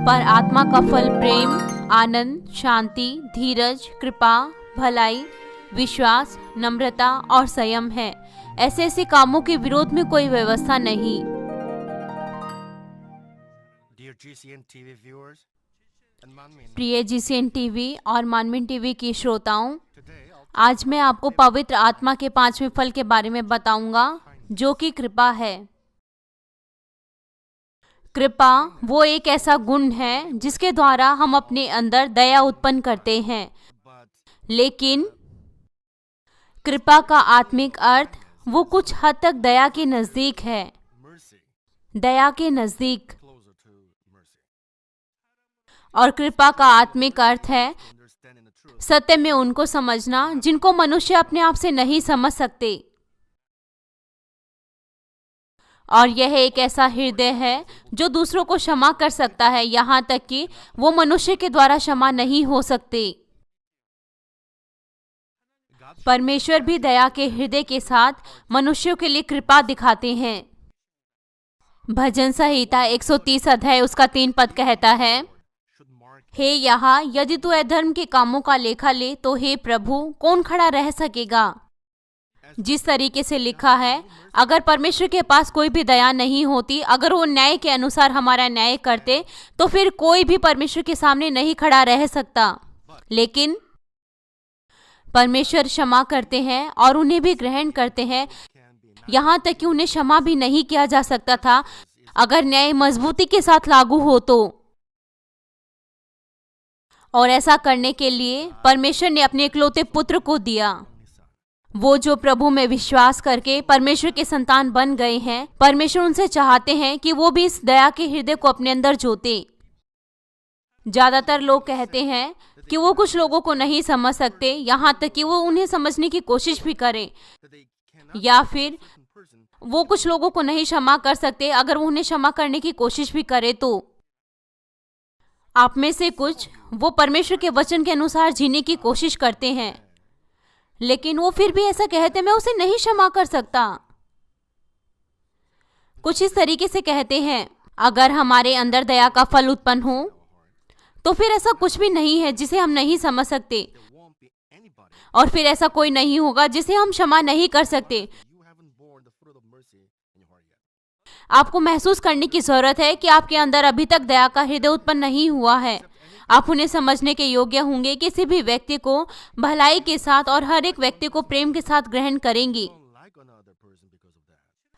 पर आत्मा का फल प्रेम, आनंद, शांति, धीरज, कृपा, भलाई, विश्वास, नम्रता और संयम है। ऐसे ऐसे कामों के विरोध में कोई व्यवस्था नहीं। प्रिय GCN टीवी और मानवीन टीवी की श्रोताओं, आज मैं आपको पवित्र आत्मा के 5वें फल के बारे में बताऊंगा, जो कि कृपा है। कृपा वो एक ऐसा गुण है जिसके द्वारा हम अपने अंदर दया उत्पन्न करते हैं, लेकिन कृपा का आत्मिक अर्थ वो कुछ हद तक दया के नजदीक है। दया के नजदीक। और कृपा का आत्मिक अर्थ है सत्य में उनको समझना जिनको मनुष्य अपने आप से नहीं समझ सकते। और यह एक ऐसा हृदय है जो दूसरों को क्षमा कर सकता है, यहाँ तक कि वो मनुष्य के द्वारा क्षमा नहीं हो सकते। परमेश्वर भी दया के हृदय के साथ मनुष्यों के लिए कृपा दिखाते हैं। भजन संहिता 130 अध्याय उसका 3 पद कहता है, हे यहा, यदि तू अधर्म के कामों का लेखा ले तो हे प्रभु, कौन खड़ा रह सकेगा। जिस तरीके से लिखा है, अगर परमेश्वर के पास कोई भी दया नहीं होती, अगर वो न्याय के अनुसार हमारा न्याय करते, तो फिर कोई भी परमेश्वर के सामने नहीं खड़ा रह सकता। लेकिन परमेश्वर क्षमा करते हैं और उन्हें भी ग्रहण करते हैं, यहाँ तक कि उन्हें क्षमा भी नहीं किया जा सकता था अगर न्याय मजबूती के साथ लागू हो तो। और ऐसा करने के लिए परमेश्वर ने अपने इकलौते पुत्र को दिया। वो जो प्रभु में विश्वास करके परमेश्वर के संतान बन गए हैं, परमेश्वर उनसे चाहते हैं कि वो भी इस दया के हृदय को अपने अंदर जोते। ज्यादातर लोग कहते हैं कि वो कुछ लोगों को नहीं समझ सकते, यहाँ तक कि वो उन्हें समझने की कोशिश भी करें, या फिर वो कुछ लोगों को नहीं क्षमा कर सकते अगर वो उन्हें क्षमा करने की कोशिश भी करे तो। आप में से कुछ वो परमेश्वर के वचन के अनुसार जीने की कोशिश करते हैं, लेकिन वो फिर भी ऐसा कहते हैं, मैं उसे नहीं क्षमा कर सकता। कुछ इस तरीके से कहते हैं, अगर हमारे अंदर दया का फल उत्पन्न हो तो फिर ऐसा कुछ भी नहीं है जिसे हम नहीं समझ सकते, और फिर ऐसा कोई नहीं होगा जिसे हम क्षमा नहीं कर सकते। आपको महसूस करने की जरूरत है कि आपके अंदर अभी तक दया का हृदय उत्पन्न नहीं हुआ है। आप उन्हें समझने के योग्य होंगे, किसी भी व्यक्ति को भलाई के साथ और हर एक व्यक्ति को प्रेम के साथ ग्रहण करेंगे।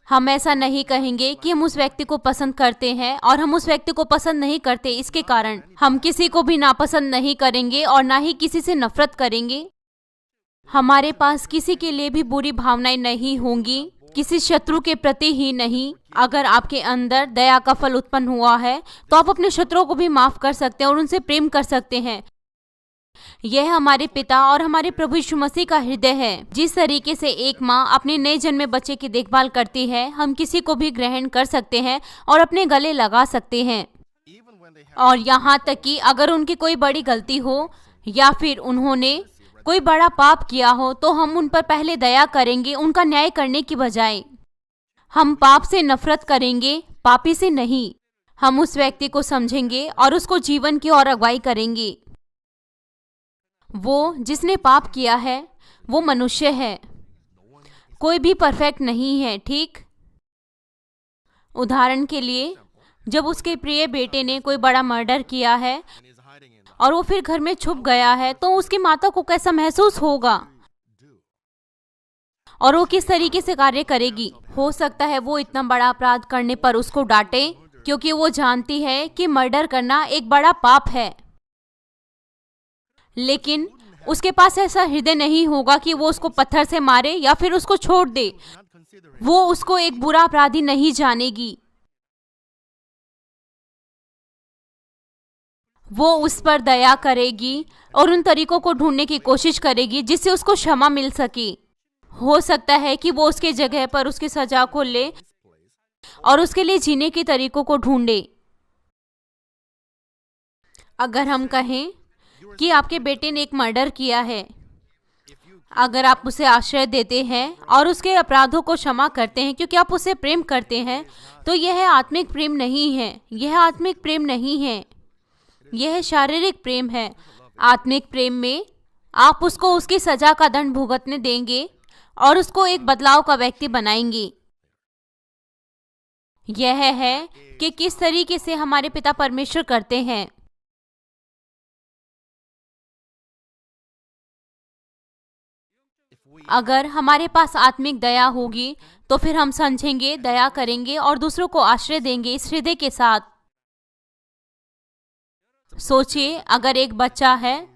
हम ऐसा नहीं कहेंगे कि हम उस व्यक्ति को पसंद करते हैं और हम उस व्यक्ति को पसंद नहीं करते। इसके कारण हम किसी को भी नापसंद नहीं करेंगे और ना ही किसी से नफरत करेंगे। हमारे पास किसी के लिए भी बुरी भावनाएं नहीं होंगी, किसी शत्रु के प्रति ही नहीं। अगर आपके अंदर दया का फल उत्पन्न हुआ है तो आप अपने शत्रुओं को भी माफ कर सकते हैं और उनसे प्रेम कर सकते हैं। यह हमारे पिता और हमारे प्रभु यीशु मसीह का हृदय है। जिस तरीके से एक माँ अपने नए जन्मे बच्चे की देखभाल करती है, हम किसी को भी ग्रहण कर सकते हैं और अपने गले लगा सकते हैं। और यहाँ तक कि अगर उनकी कोई बड़ी गलती हो या फिर उन्होंने कोई बड़ा पाप किया हो, तो हम उन पर पहले दया करेंगे उनका न्याय करने की बजाय। हम पाप से नफरत करेंगे, पापी से नहीं। हम उस व्यक्ति को समझेंगे और उसको जीवन की ओर अगुवाई करेंगे। वो जिसने पाप किया है वो मनुष्य है, कोई भी परफेक्ट नहीं है, ठीक। उदाहरण के लिए, जब उसके प्रिय बेटे ने कोई बड़ा मर्डर किया है और वो फिर घर में छुप गया है, तो उसकी माता को कैसा महसूस होगा और वो किस तरीके से कार्य करेगी। हो सकता है वो इतना बड़ा अपराध करने पर उसको डांटे, क्योंकि वो जानती है कि मर्डर करना एक बड़ा पाप है। लेकिन उसके पास ऐसा हृदय नहीं होगा कि वो उसको पत्थर से मारे या फिर उसको छोड़ दे। वो उसको एक बुरा अपराधी नहीं जानेगी। वो उस पर दया करेगी और उन तरीकों को ढूंढने की कोशिश करेगी जिससे उसको क्षमा मिल सके। हो सकता है कि वो उसके जगह पर उसकी सजा को ले और उसके लिए जीने के तरीकों को ढूंढे। अगर हम कहें कि आपके बेटे ने एक मर्डर किया है, अगर आप उसे आश्रय देते हैं और उसके अपराधों को क्षमा करते हैं क्योंकि आप उसे प्रेम करते हैं, तो यह आत्मिक प्रेम नहीं है। यह आत्मिक प्रेम नहीं है। यह शारीरिक प्रेम है। आत्मिक प्रेम में आप उसको उसकी सजा का दंड भुगतने देंगे और उसको एक बदलाव का व्यक्ति बनाएंगे। यह है कि किस तरीके से हमारे पिता परमेश्वर करते हैं। अगर हमारे पास आत्मिक दया होगी तो फिर हम समझेंगे, दया करेंगे और दूसरों को आश्रय देंगे इस हृदय के साथ। सोचिए, अगर एक बच्चा है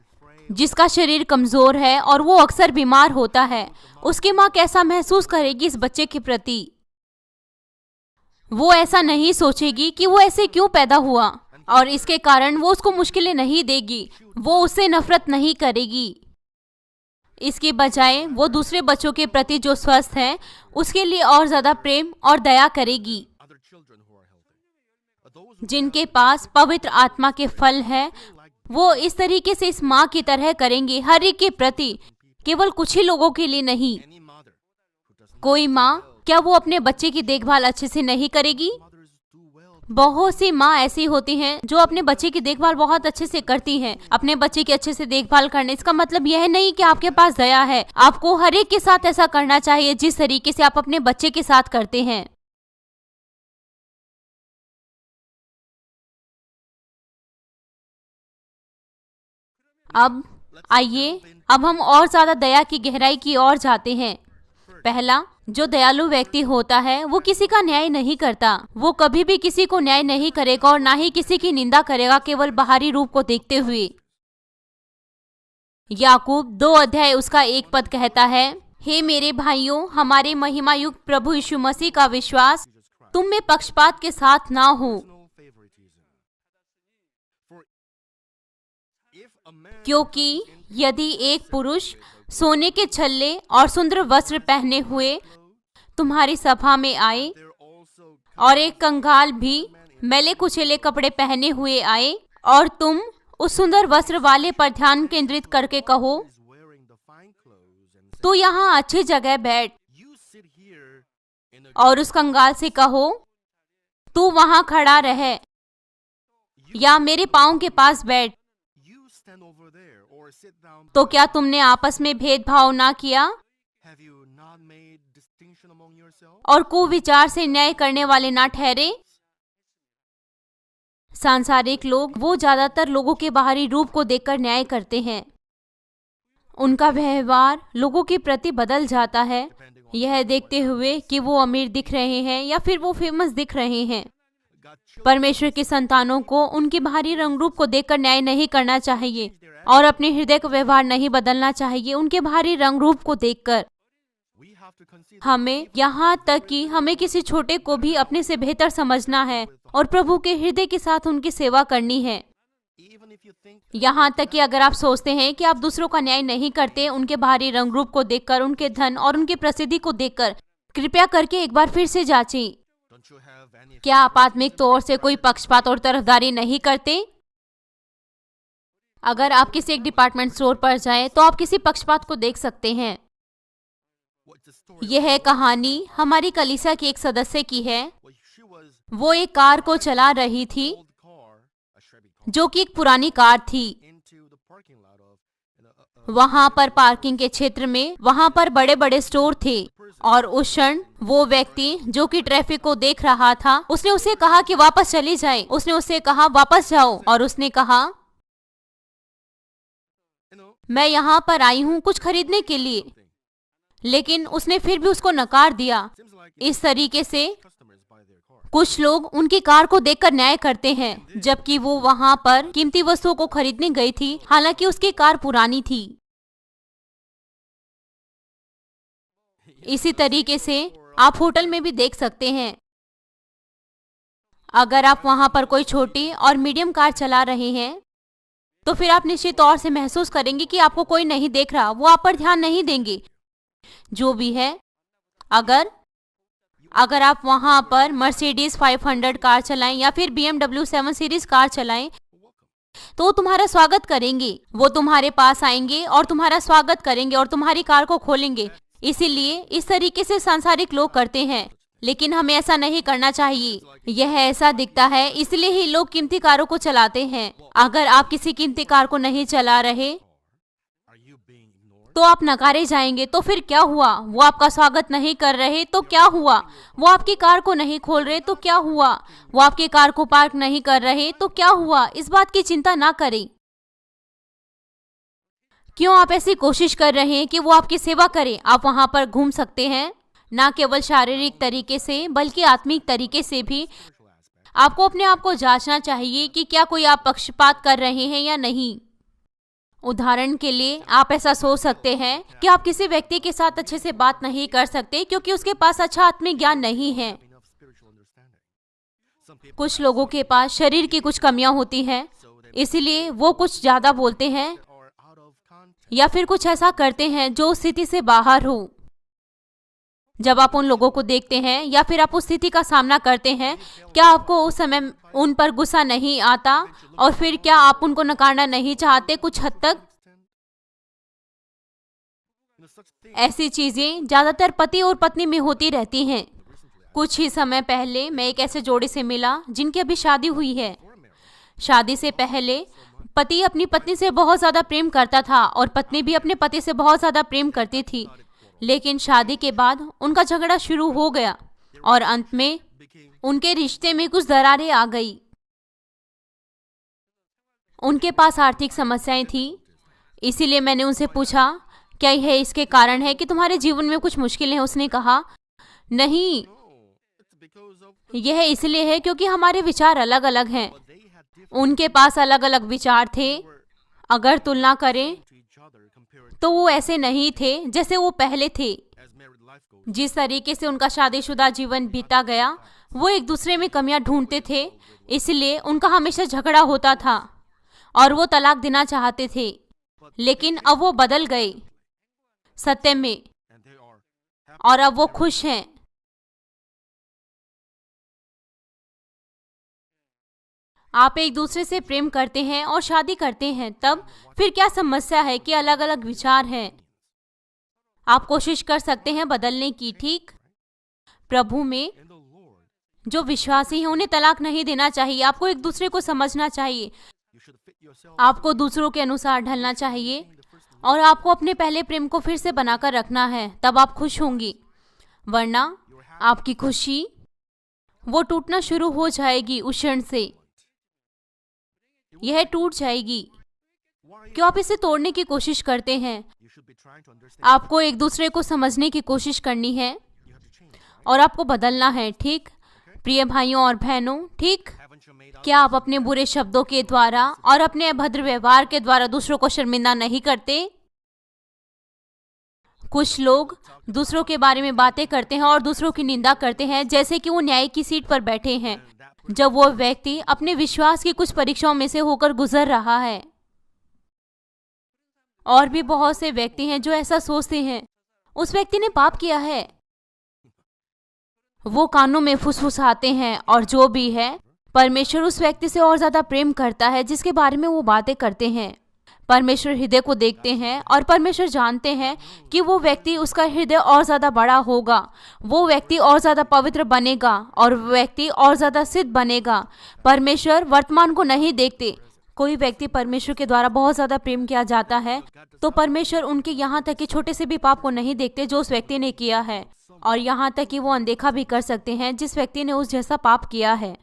जिसका शरीर कमजोर है और वो अक्सर बीमार होता है, उसकी माँ कैसा महसूस करेगी इस बच्चे के प्रति? वो ऐसा नहीं सोचेगी कि वो ऐसे क्यों पैदा हुआ, और इसके कारण वो उसको मुश्किलें नहीं देगी, वो उससे नफरत नहीं करेगी। इसके बजाय वो दूसरे बच्चों के प्रति जो स्वस्थ है उसके लिए और ज्यादा प्रेम और दया करेगी। जिनके पास पवित्र आत्मा के फल है वो इस तरीके से इस माँ की तरह करेंगे, हर एक के प्रति, केवल कुछ ही लोगों के लिए नहीं। कोई माँ, क्या वो अपने बच्चे की देखभाल अच्छे से नहीं करेगी? बहुत सी माँ ऐसी होती हैं जो अपने बच्चे की देखभाल बहुत अच्छे से करती हैं। अपने बच्चे की अच्छे से देखभाल करने, इसका मतलब यह नहीं कि आपके पास दया है। आपको हर एक के साथ ऐसा करना चाहिए जिस तरीके से आप अपने बच्चे के साथ करते हैं। अब आइए, अब हम और ज्यादा दया की गहराई की ओर जाते हैं। पहला, जो दयालु व्यक्ति होता है वो किसी का न्याय नहीं करता। वो कभी भी किसी को न्याय नहीं करेगा और ना ही किसी की निंदा करेगा, केवल बाहरी रूप को देखते हुए। याकूब 2 अध्याय उसका 1 पद कहता है, हे मेरे भाइयों, हमारे महिमा युक्त प्रभु यीशु मसीह का विश्वास तुम में पक्षपात के साथ ना हो। क्योंकि यदि एक पुरुष सोने के छल्ले और सुंदर वस्त्र पहने हुए तुम्हारी सभा में आए और एक कंगाल भी मैले कुचेले कपड़े पहने हुए आए और तुम उस सुंदर वस्त्र वाले पर ध्यान केंद्रित करके कहो, तू यहाँ अच्छी जगह बैठ, और उस कंगाल से कहो, तू वहाँ खड़ा रहे या मेरे पाँव के पास बैठ, तो क्या तुमने आपस में भेदभाव ना किया और कुविचार से न्याय करने वाले ना ठहरे? सांसारिक लोग वो ज्यादातर लोगों के बाहरी रूप को देखकर न्याय करते हैं। उनका व्यवहार लोगों के प्रति बदल जाता है यह देखते हुए कि वो अमीर दिख रहे हैं या फिर वो फेमस दिख रहे हैं। परमेश्वर की संतानों को उनके बाहरी रंग रूप को देखकर न्याय नहीं करना चाहिए और अपने हृदय का व्यवहार नहीं बदलना चाहिए उनके बाहरी रंग रूप को देखकर। हमें यहाँ तक कि हमें किसी छोटे को भी अपने से बेहतर समझना है और प्रभु के हृदय के साथ उनकी सेवा करनी है। यहाँ तक कि अगर आप सोचते हैं कि आप दूसरों का न्याय नहीं करते उनके बाहरी रंग रूप को देखकर, उनके धन और उनकी प्रसिद्धि को देखकर, कृपया करके एक बार फिर से जांचें। क्या आप आत्मिक तौर से कोई पक्षपात और तरफदारी नहीं करते? अगर आप किसी एक डिपार्टमेंट स्टोर पर जाएं, तो आप किसी पक्षपात को देख सकते हैं। यह कहानी हमारी कलीसिया के एक सदस्य की है। वो एक कार को चला रही थी जो कि एक पुरानी कार थी। वहां पर पार्किंग के क्षेत्र में वहां पर बड़े बड़े स्टोर थे और उस क्षण वो व्यक्ति जो कि ट्रैफिक को देख रहा था, उसने उसे कहा कि वापस चली जाए। उसने उसे कहा वापस जाओ और उसने कहा मैं यहाँ पर आई हूँ कुछ खरीदने के लिए, लेकिन उसने फिर भी उसको नकार दिया। इस तरीके से कुछ लोग उनकी कार को देखकर न्याय करते हैं, जबकि वो वहां पर कीमती वस्तुओं को खरीदने गई थी, हालांकि उसकी कार पुरानी थी। इसी तरीके से आप होटल में भी देख सकते हैं। अगर आप वहां पर कोई छोटी और मीडियम कार चला रहे हैं तो फिर आप निश्चित तौर से महसूस करेंगे कि आपको कोई नहीं देख रहा, वो आप पर ध्यान नहीं देंगे। जो भी है, अगर आप वहां पर मर्सिडीज 500 कार चलाएं या फिर BMW 7 सीरीज कार चलाएं तो वो तुम्हारा स्वागत करेंगे। वो तुम्हारे पास आएंगे और तुम्हारा स्वागत करेंगे और तुम्हारी कार को खोलेंगे। इसीलिए इस तरीके से सांसारिक लोग करते हैं। लेकिन हमें ऐसा नहीं करना चाहिए। यह ऐसा दिखता है, इसलिए ही लोग कीमती कारों को चलाते हैं। अगर आप किसी कीमती कार को नहीं चला रहे तो आप नकारे जाएंगे। तो फिर क्या हुआ? वो आपका स्वागत नहीं कर रहे तो क्या हुआ? वो आपकी कार को नहीं खोल रहे तो क्या हुआ? वो आपकी कार को पार्क नहीं कर रहे तो क्या हुआ? इस बात की चिंता ना करें। क्यों आप ऐसी कोशिश कर रहे हैं कि वो आपकी सेवा करें? आप वहां पर घूम सकते हैं, ना केवल शारीरिक तरीके से बल्कि आत्मिक तरीके से भी। आपको अपने आप को जांचना चाहिए कि क्या कोई आप पक्षपात कर रहे हैं या नहीं। उदाहरण के लिए आप ऐसा सोच सकते हैं कि आप किसी व्यक्ति के साथ अच्छे से बात नहीं कर सकते क्योंकि उसके पास अच्छा आत्मिक ज्ञान नहीं है। कुछ लोगों के पास शरीर की कुछ कमियां होती हैं, इसलिए वो कुछ ज्यादा बोलते हैं या फिर कुछ ऐसा करते हैं जो स्थिति से बाहर हो। जब आप उन लोगों को देखते हैं या फिर आप उस स्थिति का सामना करते हैं, क्या आपको उस समय उन पर गुस्सा नहीं आता? और फिर क्या आप उनको नकारना नहीं चाहते? कुछ हद तक ऐसी चीजें ज्यादातर पति और पत्नी में होती रहती हैं। कुछ ही समय पहले मैं एक ऐसे जोड़े से मिला जिनकी अभी शादी हुई है। शादी से पहले पति अपनी पत्नी से बहुत ज्यादा प्रेम करता था और पत्नी भी अपने पति से बहुत ज्यादा प्रेम करती थी। लेकिन शादी के बाद उनका झगड़ा शुरू हो गया और अंत में उनके रिश्ते में कुछ दरारें आ गई। उनके पास आर्थिक समस्याएं थी, इसीलिए मैंने उनसे पूछा, क्या यह इसके कारण है कि तुम्हारे जीवन में कुछ मुश्किलें हैं? उसने कहा, नहीं, यह इसलिए है क्योंकि हमारे विचार अलग अलग हैं। उनके पास अलग अलग विचार थे। अगर तुलना करें तो वो ऐसे नहीं थे जैसे वो पहले थे। जिस तरीके से उनका शादीशुदा जीवन बीता गया, वो एक दूसरे में कमियां ढूंढते थे, इसलिए उनका हमेशा झगड़ा होता था और वो तलाक देना चाहते थे। लेकिन अब वो बदल गए सत्य में और अब वो खुश हैं। आप एक दूसरे से प्रेम करते हैं और शादी करते हैं, तब फिर क्या समस्या है कि अलग अलग विचार हैं? आप कोशिश कर सकते हैं बदलने की, ठीक? प्रभु में जो विश्वासी हैं उन्हें तलाक नहीं देना चाहिए। आपको एक दूसरे को समझना चाहिए, आपको दूसरों के अनुसार ढलना चाहिए और आपको अपने पहले प्रेम को फिर से बनाकर रखना है, तब आप खुश होंगी। वरना आपकी खुशी वो टूटना शुरू हो जाएगी। उस क्षण से यह टूट जाएगी। क्यों आप इसे तोड़ने की कोशिश करते हैं? आपको एक दूसरे को समझने की कोशिश करनी है और आपको बदलना है, ठीक? प्रिय भाइयों और बहनों, ठीक? क्या आप अपने बुरे शब्दों के द्वारा और अपने अभद्र व्यवहार के द्वारा दूसरों को शर्मिंदा नहीं करते? कुछ लोग दूसरों के बारे में बातें करते हैं और दूसरों की निंदा करते हैं जैसे कि वो न्याय की सीट पर बैठे हैं, जब वो व्यक्ति अपने विश्वास की कुछ परीक्षाओं में से होकर गुजर रहा है। और भी बहुत से व्यक्ति हैं जो ऐसा सोचते हैं, उस व्यक्ति ने पाप किया है। वो कानों में फुसफुसाते हैं और जो भी है, परमेश्वर उस व्यक्ति से और ज्यादा प्रेम करता है जिसके बारे में वो बातें करते हैं। परमेश्वर हृदय को देखते हैं और परमेश्वर जानते हैं कि वो व्यक्ति, उसका हृदय और ज्यादा बड़ा होगा, वो व्यक्ति और ज्यादा पवित्र बनेगा और वो व्यक्ति और ज्यादा सिद्ध बनेगा। परमेश्वर वर्तमान को नहीं देखते। कोई व्यक्ति परमेश्वर के द्वारा बहुत ज्यादा प्रेम किया जाता है तो परमेश्वर उनके यहाँ तक कि छोटे से भी पाप को नहीं देखते जो उस व्यक्ति ने किया है, और यहाँ तक कि वो अनदेखा भी कर सकते हैं जिस व्यक्ति ने उस जैसा पाप किया है।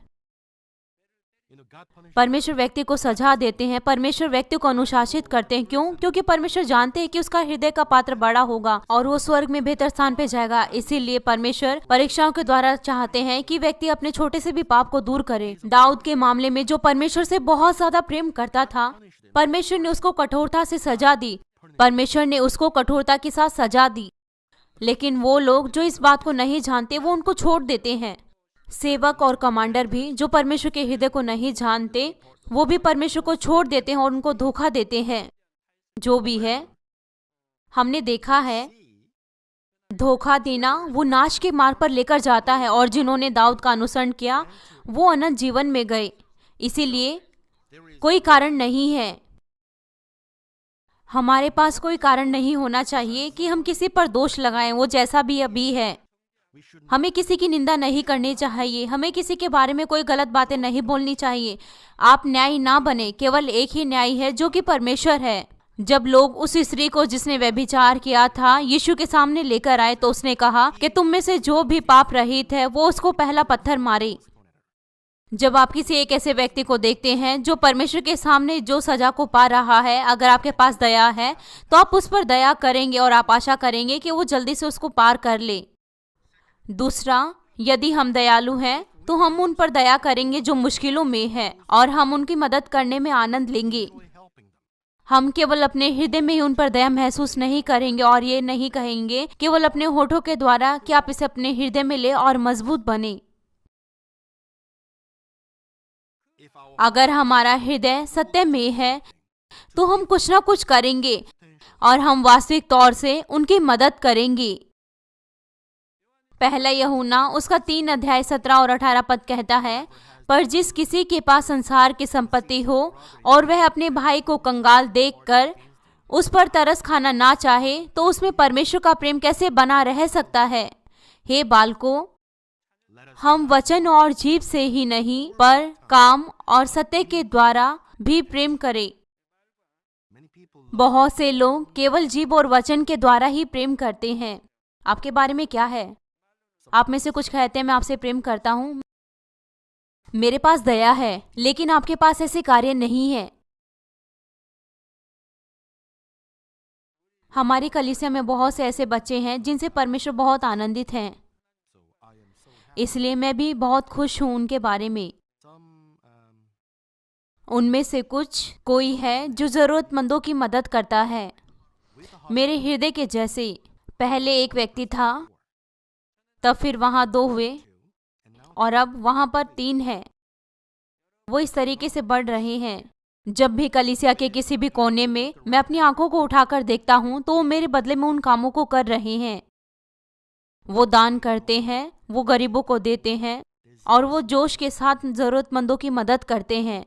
परमेश्वर व्यक्ति को सजा देते हैं, परमेश्वर व्यक्ति को अनुशासित करते हैं। क्यों? क्योंकि परमेश्वर जानते हैं कि उसका हृदय का पात्र बड़ा होगा और वो स्वर्ग में बेहतर स्थान पे जाएगा। इसीलिए परमेश्वर परीक्षाओं के द्वारा चाहते हैं कि व्यक्ति अपने छोटे से भी पाप को दूर करे। दाऊद के मामले में, जो परमेश्वर से बहुत ज्यादा प्रेम करता था, परमेश्वर ने उसको कठोरता से सजा दी। परमेश्वर ने उसको कठोरता के साथ सजा दी। लेकिन वो लोग जो इस बात को नहीं जानते, वो उनको छोड़ देते हैं। सेवक और कमांडर भी जो परमेश्वर के हृदय को नहीं जानते, वो भी परमेश्वर को छोड़ देते हैं और उनको धोखा देते हैं। जो भी है, हमने देखा है, धोखा देना वो नाश के मार्ग पर लेकर जाता है, और जिन्होंने दाऊद का अनुसरण किया वो अनंत जीवन में गए। इसीलिए कोई कारण नहीं है, हमारे पास कोई कारण नहीं होना चाहिए कि हम किसी पर दोष लगाएं, वो जैसा भी अभी है। हमें किसी की निंदा नहीं करनी चाहिए, हमें किसी के बारे में कोई गलत बातें नहीं बोलनी चाहिए। आप न्यायी ना बने, केवल एक ही न्यायी है जो कि परमेश्वर है। जब लोग उस स्त्री को जिसने व्यभिचार किया था यीशु के सामने लेकर आए तो उसने कहा कि तुम में से जो भी पाप रहित है वो उसको पहला पत्थर मारे। जब आप किसी एक ऐसे व्यक्ति को देखते हैं जो परमेश्वर के सामने जो सजा को पा रहा है, अगर आपके पास दया है तो आप उस पर दया करेंगे और आप आशा करेंगे कि वो जल्दी से उसको पार कर ले। दूसरा, यदि हम दयालु हैं तो हम उन पर दया करेंगे जो मुश्किलों में है और हम उनकी मदद करने में आनंद लेंगे। हम केवल अपने हृदय में ही उन पर दया महसूस नहीं करेंगे और ये नहीं कहेंगे केवल अपने होठों के द्वारा कि आप इसे अपने हृदय में ले और मजबूत बने। अगर हमारा हृदय सत्य में है तो हम कुछ ना कुछ करेंगे और हम वास्तविक तौर से उनकी मदद करेंगे। पहला यूहन्ना उसका 3 अध्याय 17 और 18 पद कहता है, पर जिस किसी के पास संसार की संपत्ति हो और वह अपने भाई को कंगाल देखकर उस पर तरस खाना ना चाहे तो उसमें परमेश्वर का प्रेम कैसे बना रह सकता है। हे बालकों, हम वचन और जीभ से ही नहीं पर काम और सत्य के द्वारा भी प्रेम करें। बहुत से लोग केवल जीभ और वचन के द्वारा ही प्रेम करते हैं। आपके बारे में क्या है? आप में से कुछ कहते हैं मैं आपसे प्रेम करता हूँ, मेरे पास दया है, लेकिन आपके पास ऐसे कार्य नहीं है। हमारी कलीसिया में बहुत से ऐसे बच्चे हैं जिनसे परमेश्वर बहुत आनंदित हैं, इसलिए मैं भी बहुत खुश हूँ उनके बारे में। उनमें से कुछ कोई है जो जरूरतमंदों की मदद करता है। मेरे हृदय के जैसे पहले एक व्यक्ति था, तब फिर वहाँ 2 हुए और अब वहाँ पर 3 है। वो इस तरीके से बढ़ रहे हैं। जब भी कलीसिया के किसी भी कोने में मैं अपनी आंखों को उठाकर देखता हूँ तो वो मेरे बदले में उन कामों को कर रहे हैं। वो दान करते हैं, वो गरीबों को देते हैं और वो जोश के साथ जरूरतमंदों की मदद करते हैं।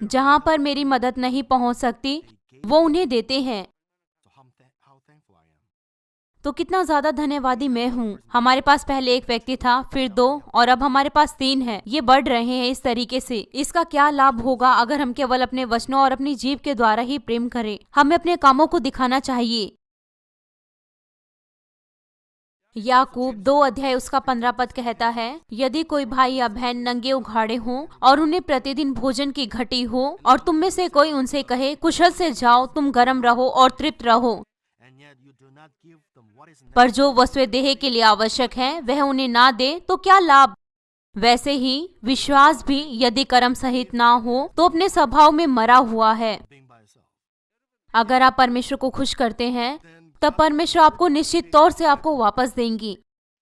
जहाँ पर मेरी मदद नहीं पहुँच सकती वो उन्हें देते हैं। तो कितना ज्यादा धन्यवादी मैं हूँ। हमारे पास पहले एक व्यक्ति था, फिर 2 और अब हमारे पास 3 है। ये बढ़ रहे हैं इस तरीके से। इसका क्या लाभ होगा अगर हम केवल अपने वचनों और अपनी जीभ के द्वारा ही प्रेम करें? हमें अपने कामों को दिखाना चाहिए। याकूब 2 अध्याय उसका 15 पद कहता है, यदि कोई भाई या बहन नंगे उघाड़े हों और उन्हें प्रतिदिन भोजन की घटी हो और तुम में से कोई उनसे कहे कुशल से जाओ, तुम गर्म रहो और तृप्त रहो, पर जो वस्तुएं देह के लिए आवश्यक है वह उन्हें ना दे तो क्या लाभ? वैसे ही विश्वास भी यदि कर्म सहित ना हो तो अपने स्वभाव में मरा हुआ है। अगर आप परमेश्वर को खुश करते हैं तब परमेश्वर आपको निश्चित तौर से आपको वापस देंगी,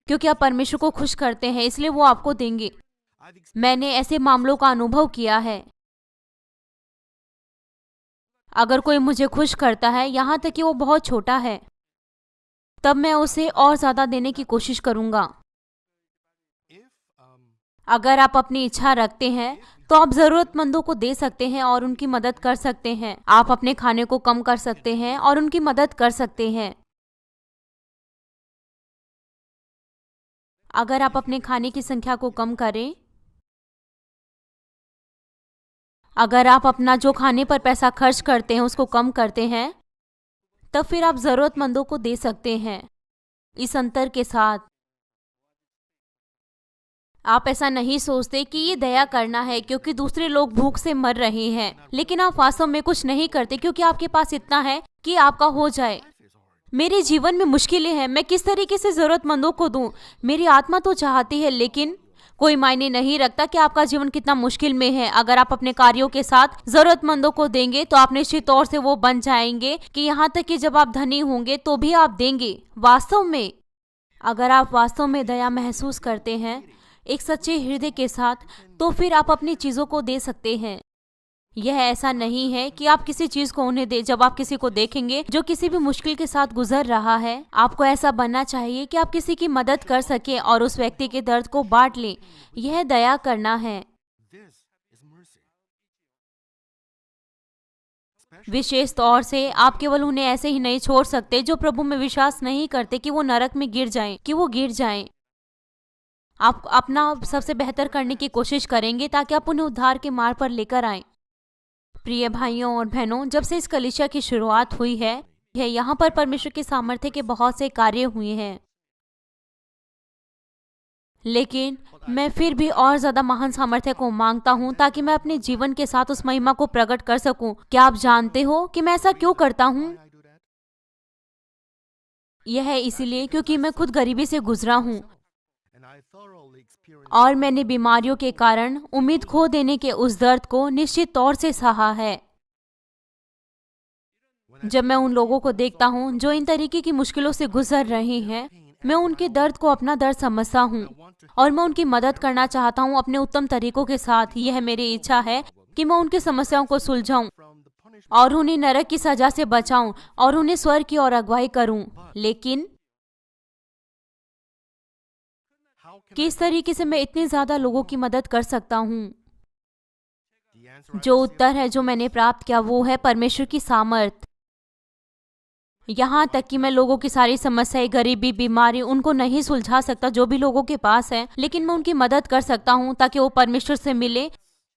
क्योंकि आप परमेश्वर को खुश करते हैं इसलिए वो आपको देंगे। मैंने ऐसे मामलों का अनुभव किया है। अगर कोई मुझे खुश करता है, यहाँ तक कि वो बहुत छोटा है, तब मैं उसे और ज्यादा देने की कोशिश करूंगा। अगर आप अपनी इच्छा रखते हैं तो आप जरूरतमंदों को दे सकते हैं और उनकी मदद कर सकते हैं। आप अपने खाने को कम कर सकते हैं और उनकी मदद कर सकते हैं। अगर आप अपने खाने की संख्या को कम करें, अगर आप अपना जो खाने पर पैसा खर्च करते हैं उसको कम करते हैं, तब फिर आप जरूरतमंदों को दे सकते हैं। इस अंतर के साथ आप ऐसा नहीं सोचते कि ये दया करना है क्योंकि दूसरे लोग भूख से मर रहे हैं, लेकिन आप वास्तव में कुछ नहीं करते क्योंकि आपके पास इतना है कि आपका हो जाए। मेरे जीवन में मुश्किलें हैं, मैं किस तरीके से जरूरतमंदों को दूं? मेरी आत्मा तो चाहती है, लेकिन कोई मायने नहीं रखता कि आपका जीवन कितना मुश्किल में है। अगर आप अपने कार्यों के साथ जरूरतमंदों को देंगे तो आप निश्चित तौर से वो बन जाएंगे कि यहाँ तक कि जब आप धनी होंगे तो भी आप देंगे। वास्तव में अगर आप वास्तव में दया महसूस करते हैं एक सच्चे हृदय के साथ, तो फिर आप अपनी चीजों को दे सकते हैं। यह ऐसा नहीं है कि आप किसी चीज को उन्हें दे। जब आप किसी को देखेंगे जो किसी भी मुश्किल के साथ गुजर रहा है, आपको ऐसा बनना चाहिए कि आप किसी की मदद कर सके और उस व्यक्ति के दर्द को बांट लें। यह दया करना है। विशेष तौर से आप केवल उन्हें ऐसे ही नहीं छोड़ सकते जो प्रभु में विश्वास नहीं करते कि वो नरक में गिर जाएं। आप अपना सबसे बेहतर करने की कोशिश करेंगे ताकि आप उन्हें उद्धार के मार्ग पर लेकर आएं। प्रिय भाइयों और बहनों, जब से इस कलीसिया की शुरुआत हुई है यहाँ पर परमेश्वर के सामर्थ्य के बहुत से कार्य हुए हैं, लेकिन मैं फिर भी और ज्यादा महान सामर्थ्य को मांगता हूँ ताकि मैं अपने जीवन के साथ उस महिमा को प्रकट कर सकूं। क्या आप जानते हो कि मैं ऐसा क्यों करता हूँ? यह है इसीलिए क्योंकि मैं खुद गरीबी से गुजरा हूँ और मैंने बीमारियों के कारण उम्मीद खो देने के उस दर्द को निश्चित तौर से सहा है। जब मैं उन लोगों को देखता हूँ जो इन तरीके की मुश्किलों से गुजर रहे हैं, मैं उनके दर्द को अपना दर्द समझता हूँ और मैं उनकी मदद करना चाहता हूँ अपने उत्तम तरीकों के साथ। यह मेरी इच्छा है कि मैं उनकी समस्याओं को सुलझाऊं और उन्हें नरक की सजा से बचाऊं और उन्हें स्वर्ग की ओर अगुवाई करूं। लेकिन किस तरीके से मैं इतने ज्यादा लोगों की मदद कर सकता हूँ? जो उत्तर है जो मैंने प्राप्त किया वो है परमेश्वर की सामर्थ। यहाँ तक कि मैं लोगों की सारी समस्याएं, गरीबी, बीमारी उनको नहीं सुलझा सकता जो भी लोगों के पास है, लेकिन मैं उनकी मदद कर सकता हूँ ताकि वो परमेश्वर से मिले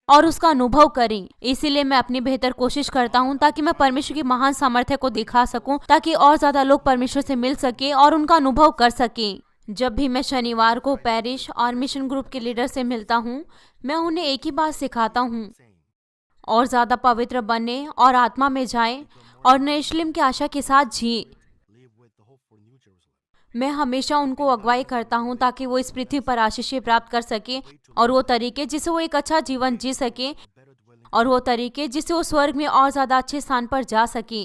और उसका अनुभव करें। इसीलिए मैं अपनी बेहतर कोशिश करता हूँ ताकि मैं परमेश्वर की महान सामर्थ्य को दिखा सकूं, ताकि और ज्यादा लोग परमेश्वर से मिल सके और उनका अनुभव कर सके। जब भी मैं शनिवार को पैरिश और मिशन ग्रुप के लीडर से मिलता हूँ, मैं उन्हें एक ही बात सिखाता हूँ, और ज्यादा पवित्र बने और आत्मा में जाएं और यरूशलेम की आशा के साथ जिए। मैं हमेशा उनको अगुवाई करता हूँ ताकि वो इस पृथ्वी पर आशीषें प्राप्त कर सके, और वो तरीके जिससे वो एक अच्छा जीवन जी सके, और वो तरीके जिससे वो स्वर्ग में और ज्यादा अच्छे स्थान पर जा सके।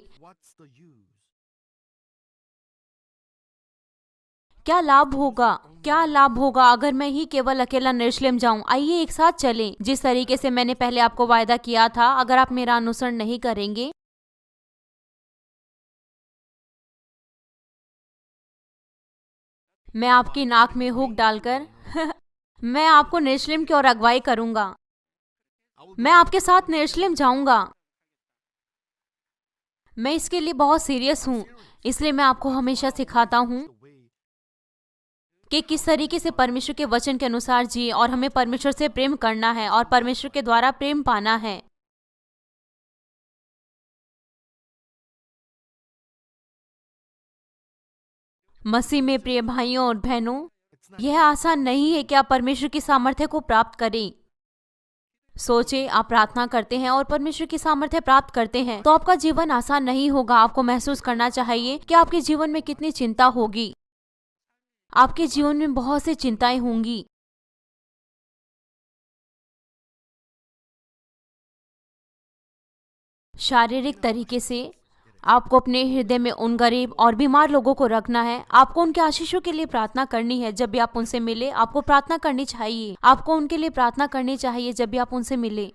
क्या लाभ होगा अगर मैं ही केवल अकेला यरूशलेम जाऊं? आइए एक साथ चलें। जिस तरीके से मैंने पहले आपको वायदा किया था, अगर आप मेरा अनुसरण नहीं करेंगे, मैं आपकी नाक में हुक डालकर मैं आपको यरूशलेम की ओर अगुवाई करूंगा। मैं आपके साथ यरूशलेम जाऊंगा। मैं इसके लिए बहुत सीरियस हूँ, इसलिए मैं आपको हमेशा सिखाता हूँ कि किस तरीके से परमेश्वर के वचन के अनुसार जिए, और हमें परमेश्वर से प्रेम करना है और परमेश्वर के द्वारा प्रेम पाना है। मसीह में प्रिय भाइयों और बहनों, यह आसान नहीं है कि आप परमेश्वर की सामर्थ्य को प्राप्त करें। सोचे, आप प्रार्थना करते हैं और परमेश्वर की सामर्थ्य प्राप्त करते हैं, तो आपका जीवन आसान नहीं होगा। आपको महसूस करना चाहिए कि आपके जीवन में कितनी चिंता होगी। आपके जीवन में बहुत सी चिंताएं होंगी। शारीरिक तरीके से आपको अपने हृदय में उन गरीब और बीमार लोगों को रखना है। आपको उनके आशीषों के लिए प्रार्थना करनी है। जब भी आप उनसे मिले, आपको प्रार्थना करनी चाहिए। आपको उनके लिए प्रार्थना करनी चाहिए जब भी आप उनसे मिले।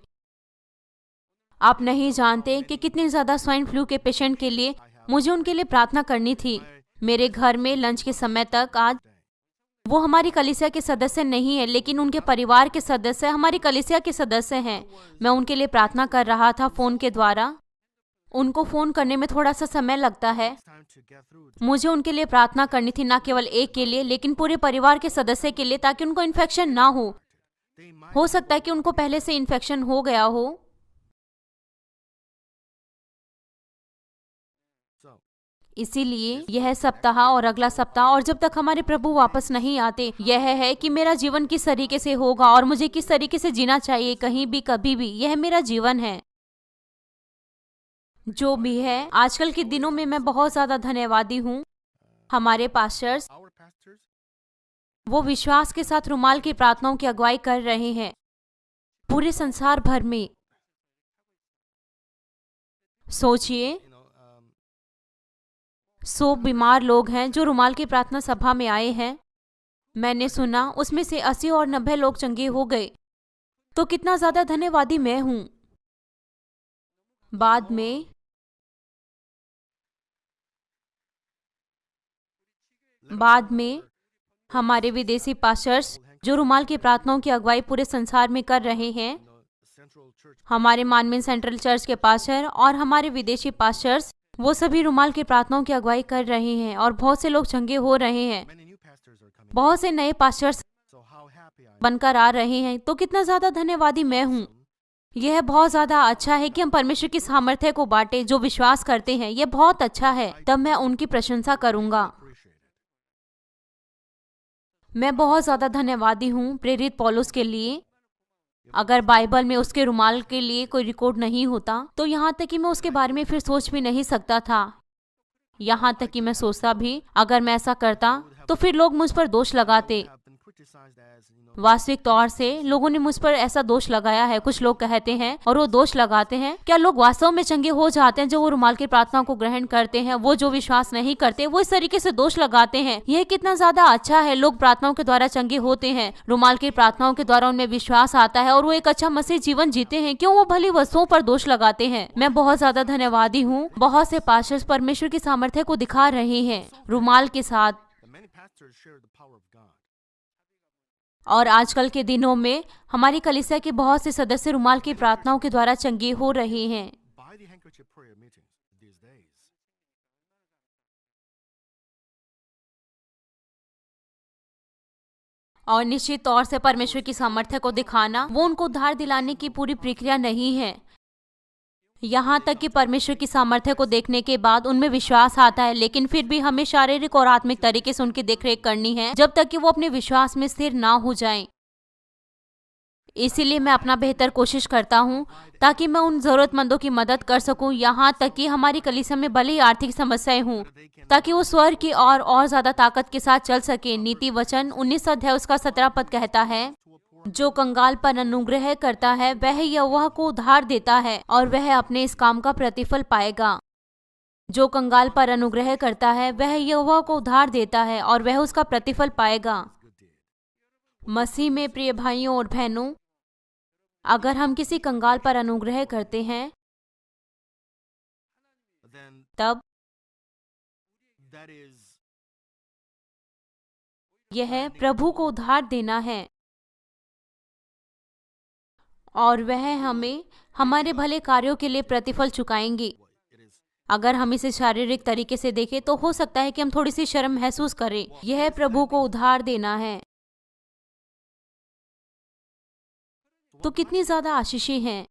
आप नहीं जानते कि कितने ज्यादा स्वाइन फ्लू के पेशेंट के लिए मुझे उनके लिए प्रार्थना करनी थी। मेरे घर में लंच के समय तक आज वो हमारी कलीसिया के सदस्य नहीं है, लेकिन उनके परिवार के सदस्य हमारी कलीसिया के सदस्य हैं। मैं उनके लिए प्रार्थना कर रहा था फोन के द्वारा। उनको फोन करने में थोड़ा सा समय लगता है। मुझे उनके लिए प्रार्थना करनी थी, न केवल एक के लिए लेकिन पूरे परिवार के सदस्य के लिए, ताकि उनको इन्फेक्शन ना हो सकता है कि उनको पहले से इन्फेक्शन हो गया हो। इसीलिए यह सप्ताह और अगला सप्ताह और जब तक हमारे प्रभु वापस नहीं आते, यह है कि मेरा जीवन किस तरीके से होगा और मुझे किस तरीके से जीना चाहिए, कहीं भी कभी भी। यह मेरा जीवन है। जो भी है, आजकल के दिनों में मैं बहुत ज्यादा धन्यवादी हूँ। हमारे पास्टर्स, वो विश्वास के साथ रुमाल की प्रार्थनाओं की अगुवाई कर रहे हैं पूरे संसार भर में। सोचिए, 100 बीमार लोग हैं जो रुमाल की प्रार्थना सभा में आए हैं। मैंने सुना उसमें से 80 और 90 लोग चंगे हो गए। तो कितना ज्यादा धन्यवादी मैं हूँ। बाद में हमारे विदेशी पास्टर्स जो रुमाल की प्रार्थनाओं की अगुवाई पूरे संसार में कर रहे हैं, हमारे मानमिन सेंट्रल चर्च के पास्टर और हमारे विदेशी पास्टर्स, वो सभी रुमाल की प्रार्थनाओं की अगुवाई कर रहे हैं और बहुत से लोग चंगे हो रहे हैं। बहुत से नए पास्टर्स बनकर आ रहे हैं। तो कितना ज्यादा धन्यवादी मैं हूँ। यह बहुत ज्यादा अच्छा है कि हम परमेश्वर की सामर्थ्य को बांटे जो विश्वास करते हैं। यह बहुत अच्छा है। तब मैं उनकी प्रशंसा करूंगा। मैं बहुत ज्यादा धन्यवादी हूँ प्रेरित पौलुस के लिए। अगर बाइबल में उसके रुमाल के लिए कोई रिकॉर्ड नहीं होता तो यहाँ तक कि मैं उसके बारे में फिर सोच भी नहीं सकता था। यहाँ तक कि मैं सोचता भी अगर मैं ऐसा करता तो फिर लोग मुझ पर दोष लगाते। वास्तविक तौर से लोगों ने मुझ पर ऐसा दोष लगाया है। कुछ लोग कहते हैं और वो दोष लगाते हैं, क्या लोग वास्तव में चंगे हो जाते हैं जो वो रुमाल की प्रार्थना को ग्रहण करते हैं? वो जो विश्वास नहीं करते वो इस तरीके से दोष लगाते हैं। यह कितना ज्यादा अच्छा है। लोग प्रार्थनाओं के द्वारा चंगे होते हैं। रुमाल की प्रार्थनाओं के द्वारा उनमें विश्वास आता है और वो एक अच्छा मसीह जीवन जीते हैं। क्यों वो भली वस्तुओं पर दोष लगाते हैं? मैं बहुत ज्यादा धन्यवादी हूँ। बहुत से पास्टर्स परमेश्वर की सामर्थ्य को दिखा रहे हैं रुमाल के साथ। और आजकल के दिनों में हमारी कलीसिया के बहुत से सदस्य रुमाल की प्रार्थनाओं के द्वारा चंगे हो रहे हैं। और निश्चित तौर से परमेश्वर की सामर्थ्य को दिखाना वो उनको उद्धार दिलाने की पूरी प्रक्रिया नहीं है। यहाँ तक कि परमेश्वर की सामर्थ्य को देखने के बाद उनमें विश्वास आता है, लेकिन फिर भी हमें शारीरिक और आत्मिक तरीके से उनकी देखरेख करनी है जब तक कि वो अपने विश्वास में स्थिर ना हो जाएं। इसीलिए मैं अपना बेहतर कोशिश करता हूँ ताकि मैं उन जरूरतमंदों की मदद कर सकूं। यहाँ तक कि हमारी कलीसिया में भले ही आर्थिक समस्याएं हों ताकि वो स्वर्ग की और ज्यादा ताकत के साथ चल सके। नीति वचन 19 अध्याय उसका 17 पद कहता है, जो कंगाल पर अनुग्रह करता है वह यहोवा को उधार देता है और वह अपने इस काम का प्रतिफल पाएगा। जो कंगाल पर अनुग्रह करता है वह यहोवा को उधार देता है और वह उसका प्रतिफल पाएगा। मसीह में प्रिय भाइयों और बहनों, अगर हम किसी कंगाल पर अनुग्रह करते हैं तब यह प्रभु को उधार देना है और वह हमें हमारे भले कार्यों के लिए प्रतिफल चुकाएंगे। अगर हम इसे शारीरिक तरीके से देखें तो हो सकता है कि हम थोड़ी सी शर्म महसूस करें। यह प्रभु को उधार देना है। तो कितनी ज्यादा आशीषें हैं।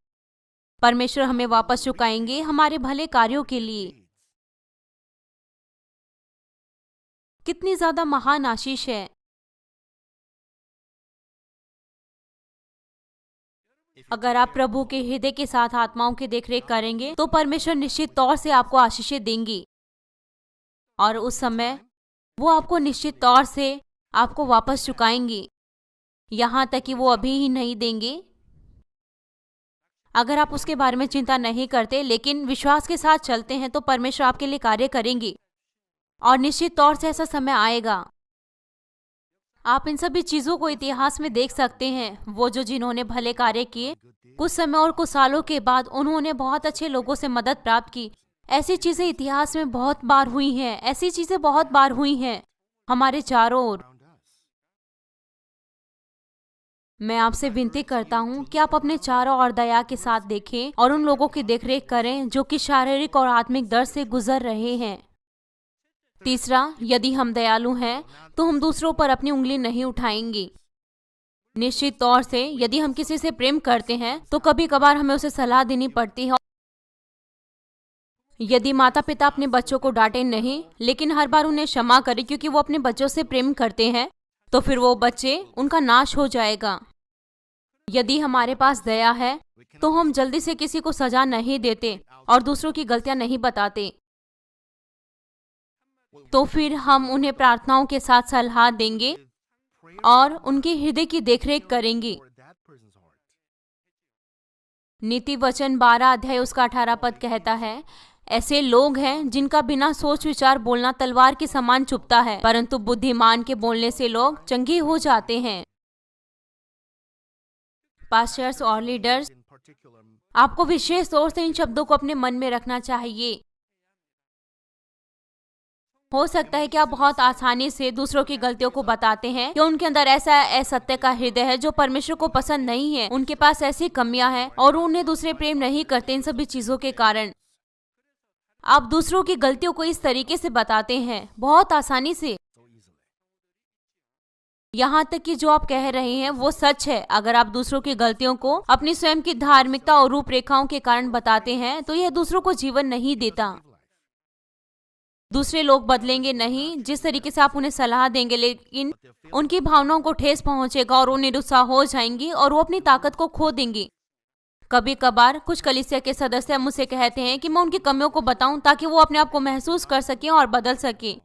परमेश्वर हमें वापस चुकाएंगे हमारे भले कार्यों के लिए। कितनी ज्यादा महान आशीष है। अगर आप प्रभु के हृदय के साथ आत्माओं की देखरेख करेंगे तो परमेश्वर निश्चित तौर से आपको आशीषें देंगी और उस समय वो आपको निश्चित तौर से आपको वापस चुकाएंगी। यहाँ तक कि वो अभी ही नहीं देंगे। अगर आप उसके बारे में चिंता नहीं करते लेकिन विश्वास के साथ चलते हैं तो परमेश्वर आपके लिए कार्य करेंगे और निश्चित तौर से ऐसा समय आएगा। आप इन सभी चीजों को इतिहास में देख सकते हैं। वो जो जिन्होंने भले कार्य किए, कुछ समय और कुछ सालों के बाद उन्होंने बहुत अच्छे लोगों से मदद प्राप्त की। ऐसी चीजें इतिहास में बहुत बार हुई हैं। ऐसी चीजें बहुत बार हुई हैं हमारे चारों ओर। मैं आपसे विनती करता हूँ कि आप अपने चारों ओर दया के साथ देखें और उन लोगों की देखरेख करें जो कि शारीरिक और आत्मिक दर्द से गुजर रहे हैं। तीसरा, यदि हम दयालु हैं तो हम दूसरों पर अपनी उंगली नहीं उठाएंगे। निश्चित तौर से यदि हम किसी से प्रेम करते हैं तो कभी कभार हमें उसे सलाह देनी पड़ती है। यदि माता पिता अपने बच्चों को डांटे नहीं लेकिन हर बार उन्हें क्षमा करें क्योंकि वो अपने बच्चों से प्रेम करते हैं तो फिर वो बच्चे उनका नाश हो जाएगा। यदि हमारे पास दया है तो हम जल्दी से किसी को सजा नहीं देते और दूसरों की गलतियां नहीं बताते। तो फिर हम उन्हें प्रार्थनाओं के साथ सलाह देंगे और उनके हृदय की देखरेख करेंगे। नीति वचन 12 अध्याय उसका 18 पद कहता है, ऐसे लोग हैं जिनका बिना सोच विचार बोलना तलवार के समान चुभता है, परंतु बुद्धिमान के बोलने से लोग चंगे हो जाते हैं। पास्टर्स और लीडर्स, आपको विशेष तौर से इन शब्दों को अपने मन में रखना चाहिए। हो सकता है कि आप बहुत आसानी से दूसरों की गलतियों को बताते हैं कि उनके अंदर ऐसा असत्य का हृदय है जो परमेश्वर को पसंद नहीं है, उनके पास ऐसी कमियां हैं और उन्हें दूसरे प्रेम नहीं करते। इन सभी चीजों के कारण आप दूसरों की गलतियों को इस तरीके से बताते हैं, बहुत आसानी से। यहाँ तक कि जो आप कह रहे हैं वो सच है। अगर आप दूसरों की गलतियों को अपनी स्वयं की धार्मिकता और रूपरेखाओं के कारण बताते हैं तो यह दूसरों को जीवन नहीं देता। दूसरे लोग बदलेंगे नहीं जिस तरीके से आप उन्हें सलाह देंगे, लेकिन उनकी भावनाओं को ठेस पहुंचेगा और वो निरुत्साह हो जाएंगी और वो अपनी ताकत को खो देंगे। कभी कभार कुछ कलीसिया के सदस्य मुझसे कहते हैं कि मैं उनकी कमियों को बताऊं ताकि वो अपने आप को महसूस कर सकें और बदल सके,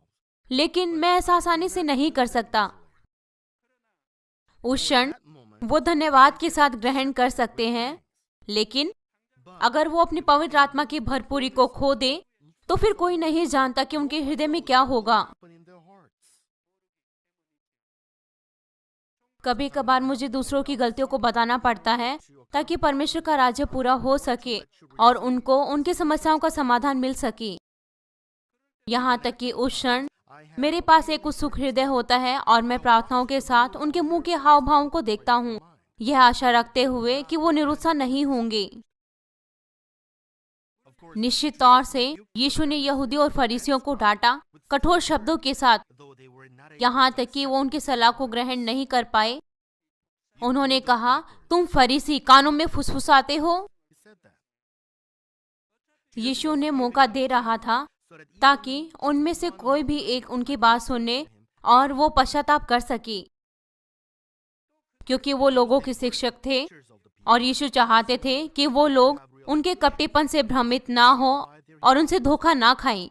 लेकिन मैं ऐसा आसानी से नहीं कर सकता। उस क्षण वो धन्यवाद के साथ ग्रहण कर सकते हैं, लेकिन अगर वो अपनी पवित्र आत्मा की भरपूरी को खो दे तो फिर कोई नहीं जानता कि उनके हृदय में क्या होगा। कभी कभार मुझे दूसरों की गलतियों को बताना पड़ता है ताकि परमेश्वर का राज्य पूरा हो सके और उनको उनकी समस्याओं का समाधान मिल सके। यहाँ तक कि उस क्षण मेरे पास एक उत्सुक हृदय होता है और मैं प्रार्थनाओं के साथ उनके मुंह के हाव भावों को देखता हूँ, यह आशा रखते हुए कि वो निरुत्साह नहीं होंगे। निश्चित तौर से यीशु ने यहूदी और फरीसियों को डांटा कठोर शब्दों के साथ, यहाँ तक कि वो उनकी सलाह को ग्रहण नहीं कर पाए। उन्होंने कहा, तुम फरीसी कानों में फुसफुसाते हो। यीशु ने मौका दे रहा था ताकि उनमें से कोई भी एक उनकी बात सुने और वो पश्चाताप कर सके, क्योंकि वो लोगों के शिक्षक थे और यीशु चाहते थे कि वो लोग उनके कपटीपन से भ्रमित ना हो और उनसे धोखा ना खाएं।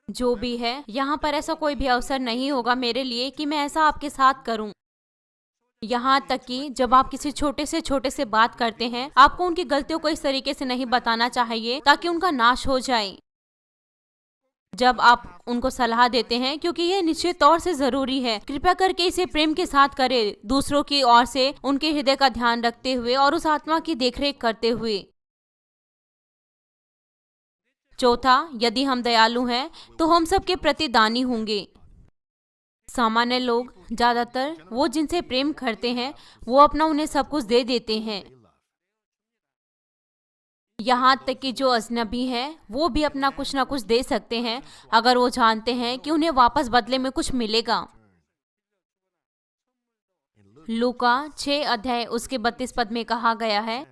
जो भी है, यहाँ पर ऐसा कोई भी अवसर नहीं होगा मेरे लिए कि मैं ऐसा आपके साथ करूं। यहाँ तक कि जब आप किसी छोटे से बात करते हैं, आपको उनकी गलतियों को इस तरीके से नहीं बताना चाहिए ताकि उनका नाश हो जाए। जब आप उनको सलाह देते हैं, क्योंकि यह निश्चित तौर से जरूरी है, कृपया करके इसे प्रेम के साथ करें, दूसरों की ओर से उनके हृदय का ध्यान रखते हुए और उस आत्मा की देखरेख करते हुए। चौथा, यदि हम दयालु हैं तो हम सबके प्रति दानी होंगे। सामान्य लोग ज्यादातर वो जिनसे प्रेम करते हैं वो अपना उन्हें सब कुछ दे देते हैं। यहाँ तक कि जो अजनबी हैं वो भी अपना कुछ ना कुछ दे सकते हैं अगर वो जानते हैं कि उन्हें वापस बदले में कुछ मिलेगा। लूका 6 अध्याय उसके 32 पद में कहा गया है,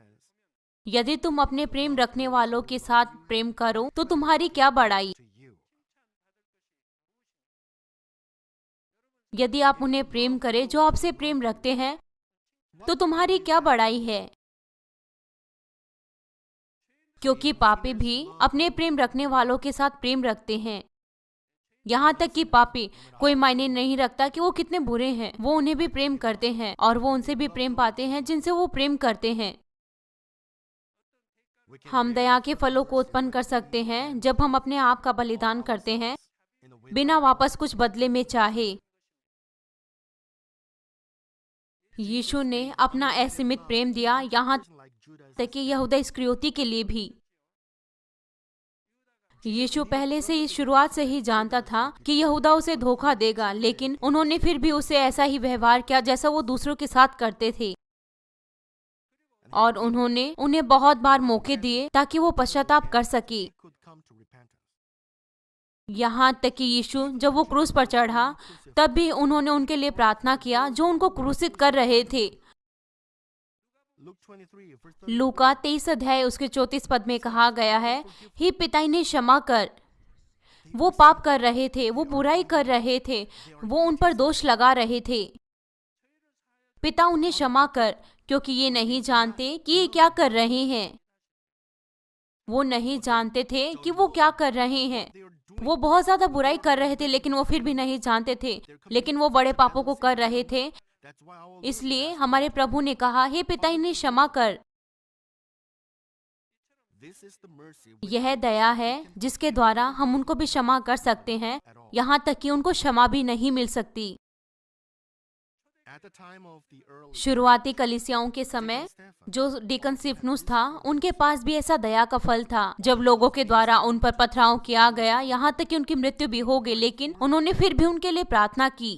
यदि तुम अपने प्रेम रखने वालों के साथ प्रेम करो तो तुम्हारी क्या बड़ाई। यदि आप उन्हें प्रेम करें जो आपसे प्रेम रखते हैं तो तुम्हारी क्या बड़ाई है, क्योंकि पापी भी अपने प्रेम रखने वालों के साथ प्रेम रखते हैं। यहाँ तक कि पापी कोई मायने नहीं रखता कि वो कितने बुरे हैं, वो उन्हें भी प्रेम करते हैं और वो उनसे भी प्रेम पाते हैं जिनसे वो प्रेम करते हैं। हम दया के फलों को उत्पन्न कर सकते हैं जब हम अपने आप का बलिदान करते हैं बिना वापस कुछ बदले में चाहे। यीशु ने अपना असीमित प्रेम दिया, यहाँ तक कि यहूदा इस्करियोती के लिए भी। यीशु पहले से ही शुरुआत से ही जानता था कि यहूदा उसे धोखा देगा, लेकिन उन्होंने फिर भी उसे ऐसा ही व्यवहार किया जैसा वो दूसरों के साथ करते थे, और उन्होंने उन्हें बहुत बार मौके दिए ताकि वो पश्चाताप कर सके। यहाँ तक कि यीशु जब वो क्रूस पर चढ़ा तब भी उन्होंने उनके लिए प्रार्थना किया जो उनको क्रूसित कर रहे थे। लूका 23 अध्याय उसके 34 पद में कहा गया है, हे पिता इन्हें क्षमा कर, वो पाप कर रहे थे, वो बुराई कर रहे थे, वो उन पर दोष लगा रहे थे। पिता उन्हें क्षमा कर, क्योंकि ये नहीं जानते कि ये क्या कर रहे हैं। वो नहीं जानते थे कि वो क्या कर रहे हैं। वो बहुत ज्यादा बुराई कर रहे थे लेकिन वो फिर भी नहीं जानते थे, लेकिन वो बड़े पापों को कर रहे थे। इसलिए हमारे प्रभु ने कहा, हे पिता इन्हें क्षमा कर। यह दया है जिसके द्वारा हम उनको भी क्षमा कर सकते हैं, यहाँ तक कि उनको क्षमा भी नहीं मिल सकती। शुरुआती कलीसियाओं के समय जो डीकन स्तिफनुस था, उनके पास भी ऐसा दया का फल था। जब लोगों के द्वारा उन पर पथराव किया गया, यहाँ तक कि उनकी मृत्यु भी हो गई, लेकिन उन्होंने फिर भी उनके लिए प्रार्थना की।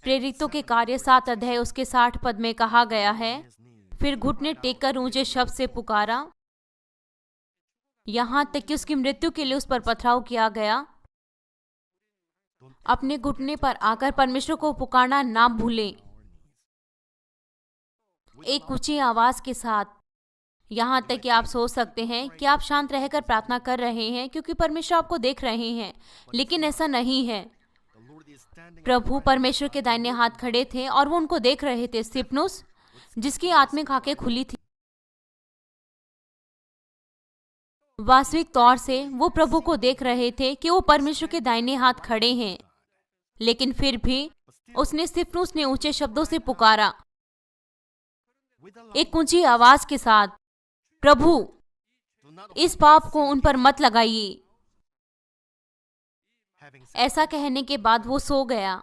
प्रेरितों के कार्य 7 अध्याय उसके 60 पद में कहा गया है, फिर घुटने टेककर ऊंचे शब्द से पुकारा, यहाँ तक कि उसकी मृत्यु के लिए उस पर पथराव किया गया। अपने घुटने पर आकर परमेश्वर को पुकारना ना भूलें, एक ऊंची आवाज के साथ। यहाँ तक कि आप सोच सकते हैं कि आप शांत रहकर प्रार्थना कर रहे हैं क्योंकि परमेश्वर आपको देख रहे हैं, लेकिन ऐसा नहीं है। प्रभु परमेश्वर के दाहिने हाथ खड़े थे और वो उनको देख रहे थे। स्तिफनुस, जिसकी आत्मिक आंखें खुली थी, वास्तविक तौर से वो प्रभु को देख रहे थे कि वो परमेश्वर के दाहिने हाथ खड़े हैं, लेकिन फिर भी स्तिफनुस ने ऊंचे शब्दों से पुकारा, एक ऊंची आवाज के साथ, प्रभु इस पाप को उन पर मत लगाइए। ऐसा कहने के बाद वो सो गया।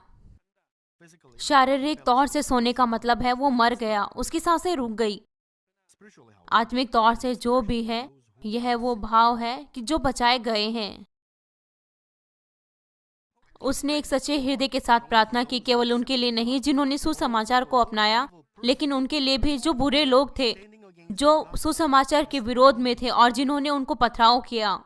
शारीरिक तौर से सोने का मतलब है वो मर गया, उसकी सांसें रुक गई। आत्मिक तौर से जो भी है, यह वो भाव है कि जो बचाए गए हैं। उसने एक सच्चे हृदय के साथ प्रार्थना की, केवल उनके लिए नहीं जिन्होंने सुसमाचार को अपनाया, लेकिन उनके लिए भी जो बुरे लोग थे, जो सुसमाचार के विरोध में थे और जिन्होंने उनको पथराव किया।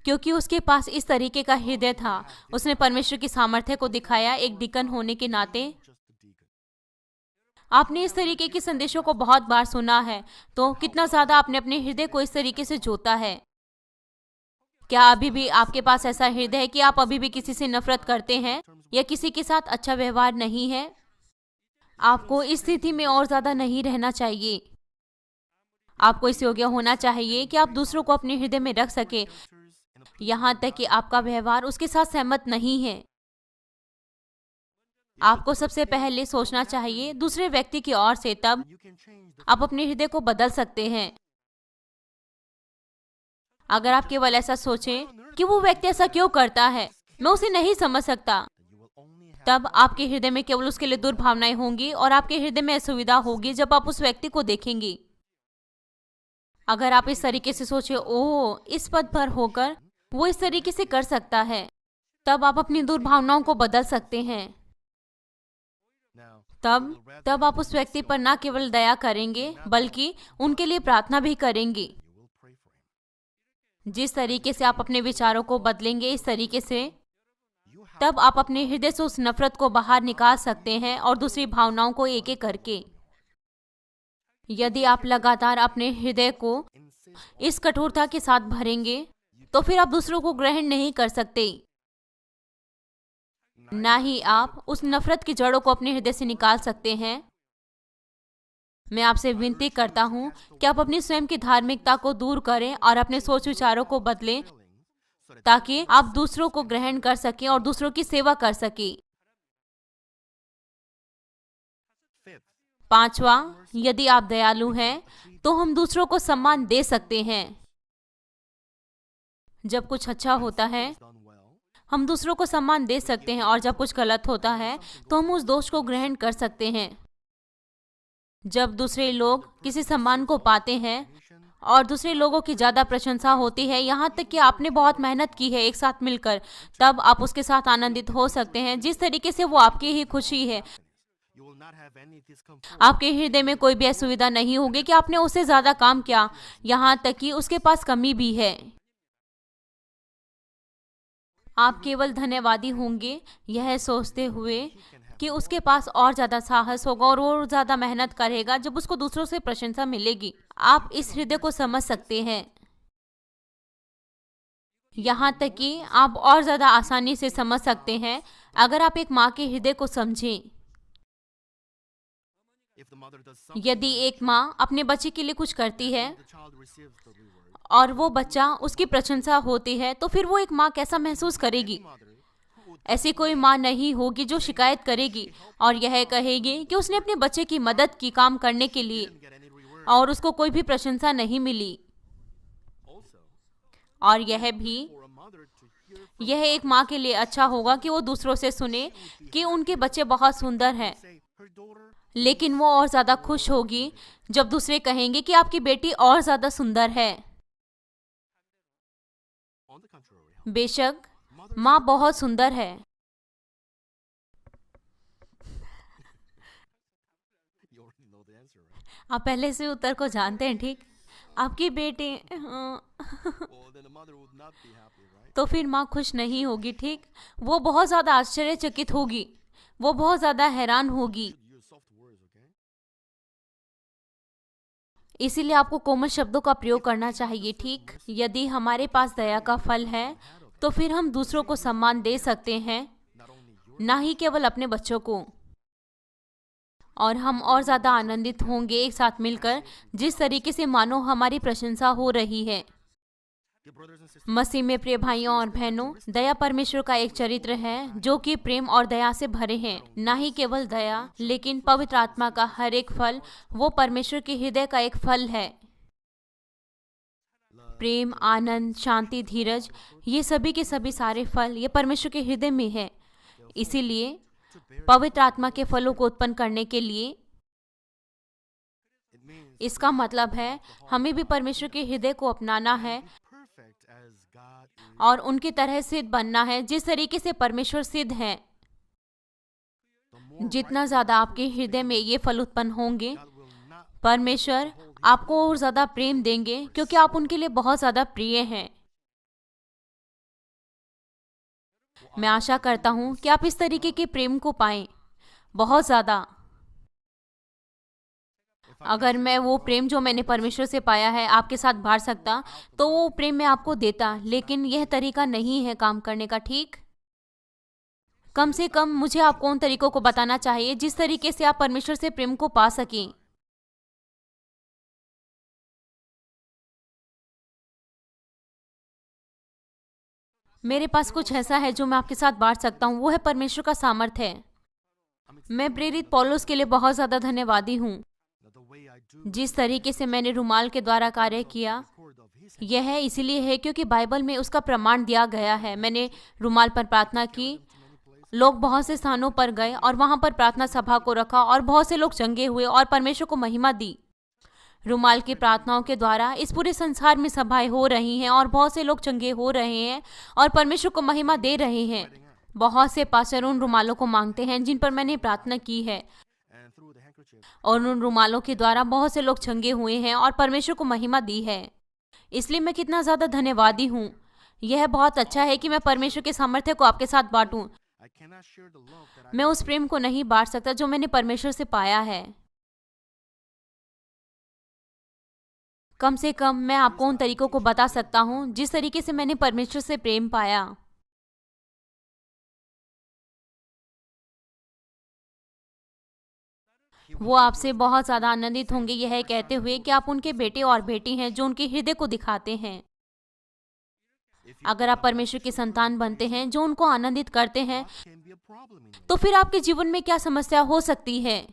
क्योंकि उसके पास इस तरीके का हृदय था, उसने परमेश्वर की सामर्थ्य को दिखाया। एक डीकन होने के नाते आपने इस तरीके के संदेशों को बहुत बार सुना है, तो कितना ज्यादा आपने अपने हृदय को इस तरीके से जोता है। क्या अभी भी आपके पास ऐसा हृदय है कि आप अभी भी किसी से नफरत करते हैं या किसी के साथ अच्छा व्यवहार नहीं है? आपको इस स्थिति में और ज्यादा नहीं रहना चाहिए। आपको इस योग्य होना चाहिए कि आप दूसरों को अपने हृदय में रख सके, यहाँ तक कि आपका व्यवहार उसके साथ सहमत नहीं है। आपको सबसे पहले सोचना चाहिए दूसरे व्यक्ति की ओर से, तब आप अपने हृदय को बदल सकते हैं। अगर आप केवल ऐसा सोचें कि वो व्यक्ति ऐसा क्यों करता है, मैं उसे नहीं समझ सकता, तब आपके हृदय में केवल उसके लिए दुर्भावनाएं होंगी और आपके हृदय में असुविधा होगी जब आप उस व्यक्ति को देखेंगे। अगर आप इस तरीके से सोचे, ओह इस पद पर होकर वो इस तरीके से कर सकता है, तब आप अपनी दुर्भावनाओं को बदल सकते हैं। तब आप उस व्यक्ति पर न केवल दया करेंगे बल्कि उनके लिए प्रार्थना भी करेंगे। जिस तरीके से आप अपने विचारों को बदलेंगे, इस तरीके से, तब आप अपने हृदय से उस नफरत को बाहर निकाल सकते हैं और दूसरी भावनाओं को एक एक करके। यदि आप लगातार अपने हृदय को इस कठोरता के साथ भरेंगे, तो फिर आप दूसरों को ग्रहण नहीं कर सकते, ना ही आप उस नफरत की जड़ों को अपने हृदय से निकाल सकते हैं। मैं आपसे विनती करता हूं कि आप अपनी स्वयं की धार्मिकता को दूर करें और अपने सोच विचारों को बदलें, ताकि आप दूसरों को ग्रहण कर सकें और दूसरों की सेवा कर सकें। 5वां, यदि आप दयालु हैं तो हम दूसरों को सम्मान दे सकते हैं। जब कुछ अच्छा होता है हम दूसरों को सम्मान दे सकते हैं, और जब कुछ गलत होता है तो हम उस दोष को ग्रहण कर सकते हैं। जब दूसरे लोग किसी सम्मान को पाते हैं और दूसरे लोगों की ज्यादा प्रशंसा होती है, यहाँ तक कि आपने बहुत मेहनत की है एक साथ मिलकर, तब आप उसके साथ आनंदित हो सकते हैं जिस तरीके से वो आपकी ही खुशी है। आपके हृदय में कोई भी असुविधा नहीं होगी कि आपने उससे ज्यादा काम किया, यहाँ तक कि उसके पास कमी भी है। आप केवल धन्यवादी होंगे, यह सोचते हुए कि उसके पास और ज्यादा साहस होगा और वो ज्यादा मेहनत करेगा जब उसको दूसरों से प्रशंसा मिलेगी। आप इस हृदय को समझ सकते हैं, यहाँ तक कि आप और ज्यादा आसानी से समझ सकते हैं अगर आप एक माँ के हृदय को समझें। यदि एक माँ अपने बच्चे के लिए कुछ करती है और वो बच्चा उसकी प्रशंसा होती है, तो फिर वो एक माँ कैसा महसूस करेगी? ऐसी कोई माँ नहीं होगी जो शिकायत करेगी और यह कहेगी कि उसने अपने बच्चे की मदद की काम करने के लिए और उसको कोई भी प्रशंसा नहीं मिली। और यह भी यह एक माँ के लिए अच्छा होगा कि वो दूसरों से सुने कि उनके बच्चे बहुत सुंदर हैं, लेकिन वो और ज्यादा खुश होगी जब दूसरे कहेंगे कि आपकी बेटी और ज्यादा सुंदर है। बेशक माँ बहुत सुंदर है। आप पहले से उत्तर को जानते हैं, ठीक? आपकी बेटी तो फिर माँ खुश नहीं होगी, ठीक? वो बहुत ज्यादा आश्चर्यचकित होगी, वो बहुत ज्यादा हैरान होगी। इसीलिए आपको कोमल शब्दों का प्रयोग करना चाहिए, ठीक? यदि हमारे पास दया का फल है तो फिर हम दूसरों को सम्मान दे सकते हैं, ना ही केवल अपने बच्चों को। और हम और ज्यादा आनंदित होंगे एक साथ मिलकर, जिस तरीके से मानो हमारी प्रशंसा हो रही है। मसीह में प्रिय भाइयों और बहनों, दया परमेश्वर का एक चरित्र है जो कि प्रेम और दया से भरे हैं। ना ही केवल दया, लेकिन पवित्र आत्मा का हर एक फल वो परमेश्वर के हृदय का एक फल है। प्रेम, आनंद, शांति, धीरज, ये सभी के सभी सारे फल ये परमेश्वर के हृदय में है। इसीलिए पवित्र आत्मा के फलों को उत्पन्न करने के लिए, इसका मतलब है हमें भी परमेश्वर के हृदय को अपनाना है और उनकी तरह सिद्ध बनना है जिस तरीके से परमेश्वर सिद्ध है। जितना ज्यादा आपके हृदय में ये फल उत्पन्न होंगे, परमेश्वर आपको और ज्यादा प्रेम देंगे, क्योंकि आप उनके लिए बहुत ज्यादा प्रिय हैं। मैं आशा करता हूं कि आप इस तरीके के प्रेम को पाएं, बहुत ज्यादा। अगर मैं वो प्रेम जो मैंने परमेश्वर से पाया है आपके साथ बांट सकता, तो वो प्रेम मैं आपको देता, लेकिन यह तरीका नहीं है काम करने का, ठीक? कम से कम मुझे आपको उन तरीकों को बताना चाहिए जिस तरीके से आप परमेश्वर से प्रेम को पा सकें। मेरे पास कुछ ऐसा है जो मैं आपके साथ बांट सकता हूँ, वो है परमेश्वर का सामर्थ्य है। मैं प्रेरित पौलुस के लिए बहुत ज्यादा धन्यवादी हूँ। जिस तरीके से मैंने रुमाल के द्वारा कार्य किया, यह इसीलिए है क्योंकि बाइबल में उसका प्रमाण दिया गया है। मैंने रुमाल पर प्रार्थना की, लोग बहुत से स्थानों पर गए और वहां पर प्रार्थना सभा को रखा और बहुत से लोग चंगे हुए और परमेश्वर को महिमा दी। रुमाल की प्रार्थनाओं के द्वारा इस पूरे संसार में सभाएं हो रही हैं और बहुत से लोग चंगे हो रहे हैं और परमेश्वर को महिमा दे रहे हैं। बहुत से पास्टर उन रुमालों को मांगते हैं जिन पर मैंने प्रार्थना की है, और उन रुमालों के द्वारा बहुत से लोग चंगे हुए हैं और परमेश्वर को महिमा दी है। इसलिए मैं कितना ज्यादा धन्यवादी हूँ। यह बहुत अच्छा है कि मैं परमेश्वर के सामर्थ्य को आपके साथ बांटूं। मैं उस प्रेम को नहीं बांट सकता जो मैंने परमेश्वर से पाया है। कम से कम मैं आपको उन तरीकों को बता सकता हूँ जिस तरीके से मैंने परमेश्वर से प्रेम पाया। वो आपसे बहुत ज्यादा आनंदित होंगे यह कहते हुए कि आप उनके बेटे और बेटी हैं जो उनके हृदय को दिखाते हैं। अगर आप परमेश्वर की संतान बनते हैं जो उनको आनंदित करते हैं, तो फिर आपके जीवन में क्या समस्या हो सकती है?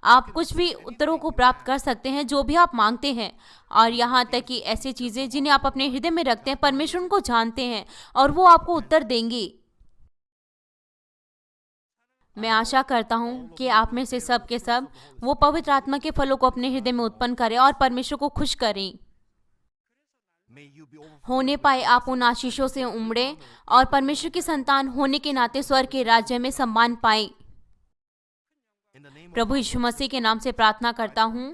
आप कुछ भी उत्तरों को प्राप्त कर सकते हैं जो भी आप मांगते हैं, और यहाँ तक कि ऐसी चीजें जिन्हें आप अपने हृदय में रखते हैं, परमेश्वर उनको जानते हैं और वो आपको उत्तर देंगे। मैं आशा करता हूँ कि आप में से सब के सब वो पवित्र आत्मा के फलों को अपने हृदय में उत्पन्न करें और परमेश्वर को खुश करें। होने पाए आप उन आशीषों से उमड़े और परमेश्वर की संतान होने के नाते स्वर्ग के राज्य में सम्मान पाएं। प्रभु यीशु मसीह के नाम से प्रार्थना करता हूँ,